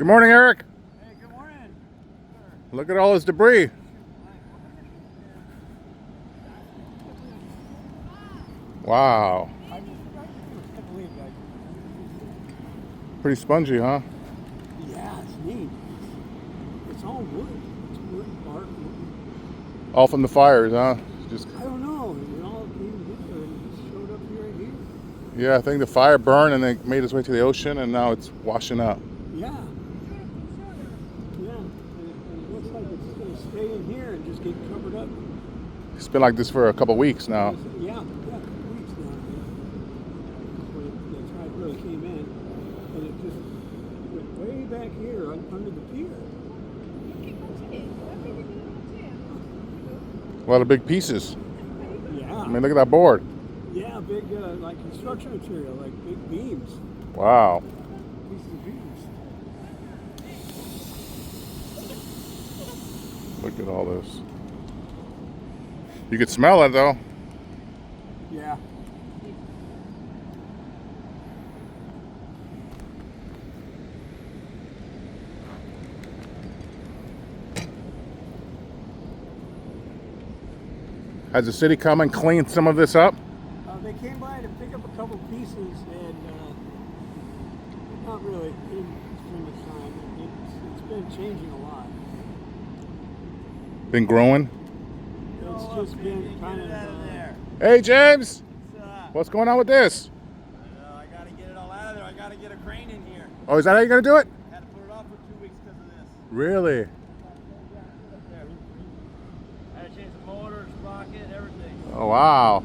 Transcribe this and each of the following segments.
Good morning, Eric. Hey, good morning. Look at all this debris. Wow. I can't believe that. Pretty spongy, huh? Yeah, it's neat. It's all wood. It's wood, bark. All from the fires, huh? Just I don't know. It all came together and just showed up here and here. yeah, I think the fire burned and it made its way to the ocean, and now it's washing up. Yeah. Yeah. And it looks like it's going to stay in here and just get covered up. It's been like this for a couple weeks now. Yeah, 2 weeks now. The tide really came in, and it just went way back here under the pier. A lot of big pieces. Yeah. I mean, look at that board. Yeah, big like construction material, like big beams, Wow. pieces of beams. Look at all this. You could smell it, though. Yeah. Has the city come and cleaned some of this up? They came by to pick up a couple pieces, and not really. They didn't spend much time. It's been changing a lot. Been growing? It's just been kind of. Hey, James! What's going on with this? I gotta get it all out of there. I gotta get a crane in here. Oh, is that how you're going to do it? Had to put it off for 2 weeks because of this. Really? I had to change the motor, sprocket, everything. Oh, wow.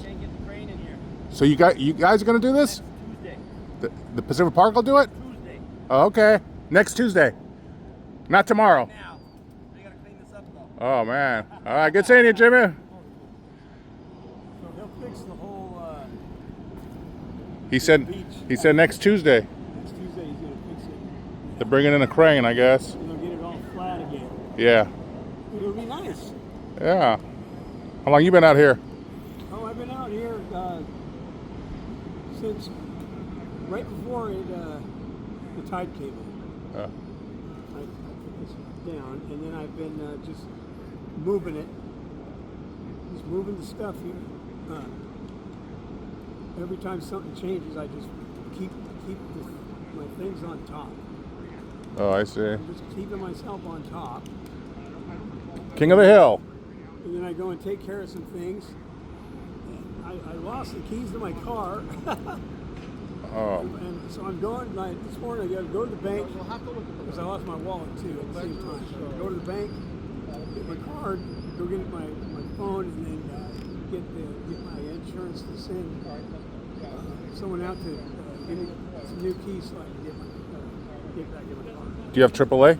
Can't get the crane in here. So you guys are going to do this? Tuesday. The Pacific Park will do it? Tuesday. Oh, okay. Next Tuesday. Not tomorrow. Now. They gotta clean this up though. Oh, man. All right, good seeing you, Jimmy. So he'll fix the whole He said next Tuesday. next Tuesday. He's gonna fix it. They're bringing in a crane, I guess. And they'll get it all flat again. Yeah. It'll be nice. Yeah. How long you been out here? Oh, I've been out here since right before the tide came in. Uh, I put this down, and then I've been just moving it, just moving the stuff here. Every time something changes, I just keep my things on top. oh, I see. I'm just keeping myself on top, King of the Hill. and then I go and take care of some things. I lost the keys to my car. Oh, And so I'm going, this morning I got to go to the bank, because I lost my wallet too at the same time. So I go to the bank, get my card, go get my phone, and then get my insurance to send someone out to give me some new keys so I can get back in my car. do you have AAA?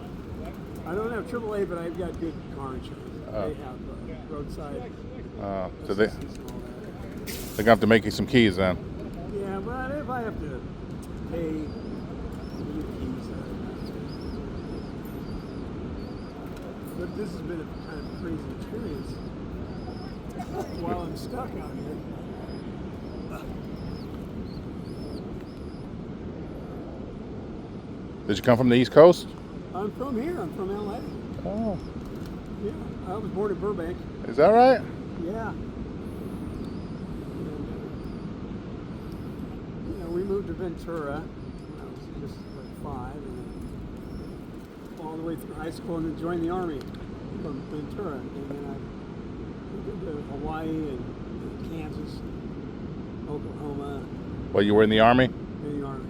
I don't have AAA, but I've got good car insurance. Oh. They have roadside So they're assistance and all that. gonna have to make you some keys then. Yeah, but if I have to pay new keys, but this has been a kind of crazy experience while I'm stuck out here. Did you come from the East Coast? I'm from here. I'm from LA. Oh, Yeah, I was born in Burbank. is that right? Yeah. We moved to Ventura when I was just like 5, and then all the way through high school, and then joined the Army from Ventura. And then I moved to Hawaii and Kansas, Oklahoma, Well, you were in the Army? in the Army.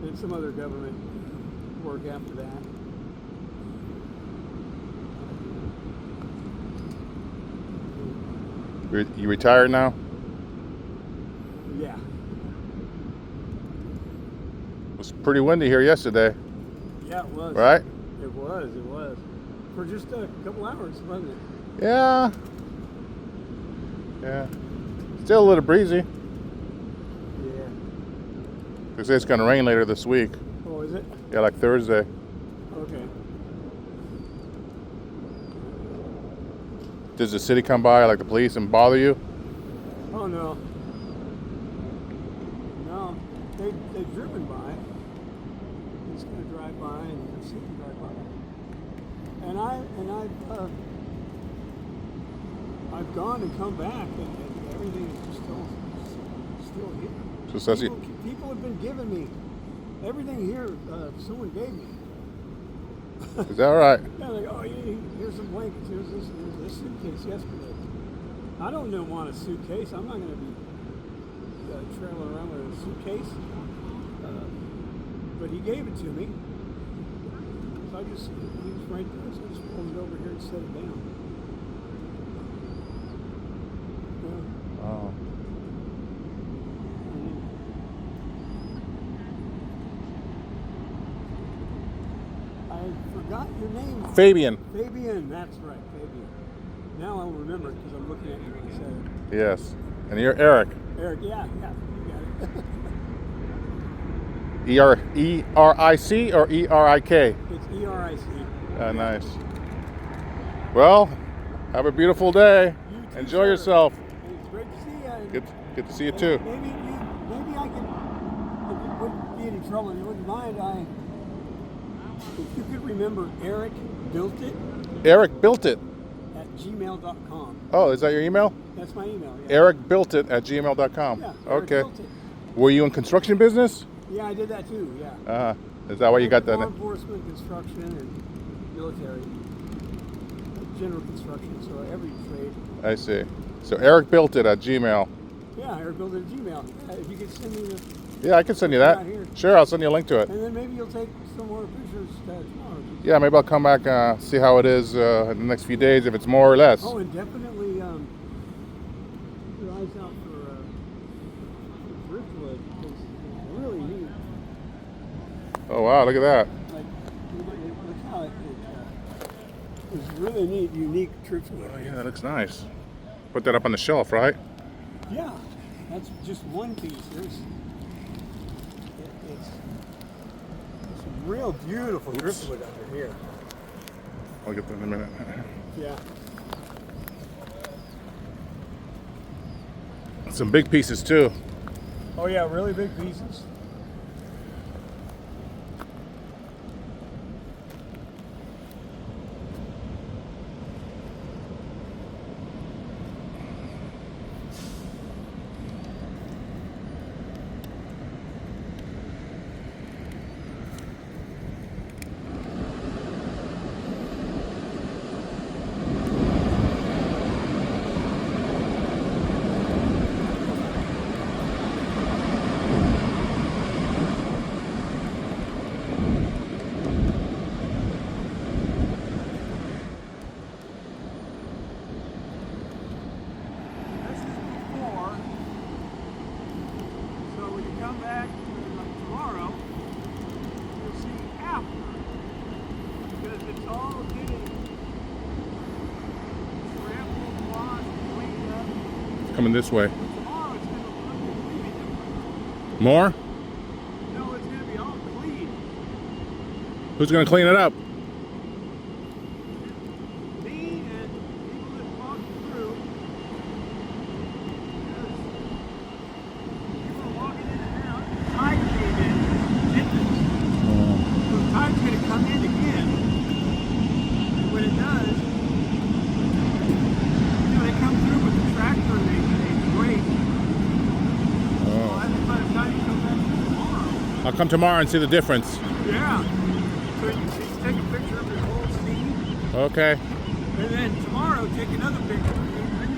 And some other government work after that. You retired now? Yeah. It was pretty windy here yesterday, Yeah, it was. right? It was. For just a couple hours, wasn't it? Yeah. Yeah. Still a little breezy. Yeah. They say it's gonna rain later this week. Oh, is it? Yeah, like Thursday. Okay. Does the city come by, like the police, and bother you? Oh, no. No. They've driven by. it's going to drive by and you'll see it drive by. And I've gone and come back, and everything is still here. So says People have been giving me everything here. Someone gave me. is that right? Yeah, like, oh, here's some blankets. Here's this suitcase yesterday. I don't want a suitcase. I'm not going to be trailing around with a suitcase. But he gave it to me. So he was right there. So I just pulled it over here and set it down. Yeah. Oh. I forgot your name. Fabian. Fabian, that's right, Fabian. Now I'll remember it because I'm looking at you when you said it. Yes. And you're Eric. Eric, yeah, you got it. E-R-I-C or E-R-I-K? It's E-R-I-C. Nice. Well, have a beautiful day. You too, Enjoy sir. yourself. It's great to see you. Good to see you too. Maybe I can, if you wouldn't be any trouble and you wouldn't mind, if you could remember Eric Built It Eric built it. at gmail.com. Oh, is that your email? That's my email. Yeah. Eric built it at gmail.com. Yeah, Eric Okay. Built It. Were you in construction business? Yeah, I did that too. Yeah. Is that why you got that? Law enforcement, construction, and military. General construction, so every trade. I see. So Eric built it at Gmail. Yeah, Eric Built It at Gmail. If you could send me the, Yeah, I can send you that. Right here. Sure, I'll send you a link to it. and then maybe you'll take some more pictures tomorrow. Yeah, maybe I'll come back see how it is in the next few days, if it's more or less. Oh, and definitely keep your eyes out for driftwood. It's really neat. Oh wow, look at that. Like, look how it's really neat, unique driftwood. Oh yeah, that looks nice. Put that up on the shelf, right? Yeah, that's just one piece. It's real beautiful driftwood under here. I'll get that in a minute. Yeah. Some big pieces too. Oh yeah, really big pieces. Coming this way. More? No, it's going to be all clean. Who's going to clean it up? Me and people that walk through. People are walking in and out. The tide came in. So the tide's going to come in again. And when it does, they come through with the tractor and they brake. Well, I think by the time you come back tomorrow. I'll come tomorrow and see the difference. Yeah. So you take a picture of your whole scene. Okay. And then tomorrow, take another picture of me, and then you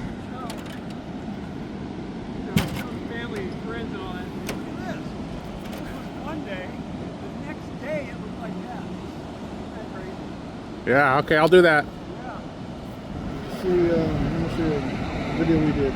can show the family and friends and all that. Look at this. This was one day. The next day, it was like that. Isn't that crazy? Yeah, okay, I'll do that. Yeah. See, let me see a video we did.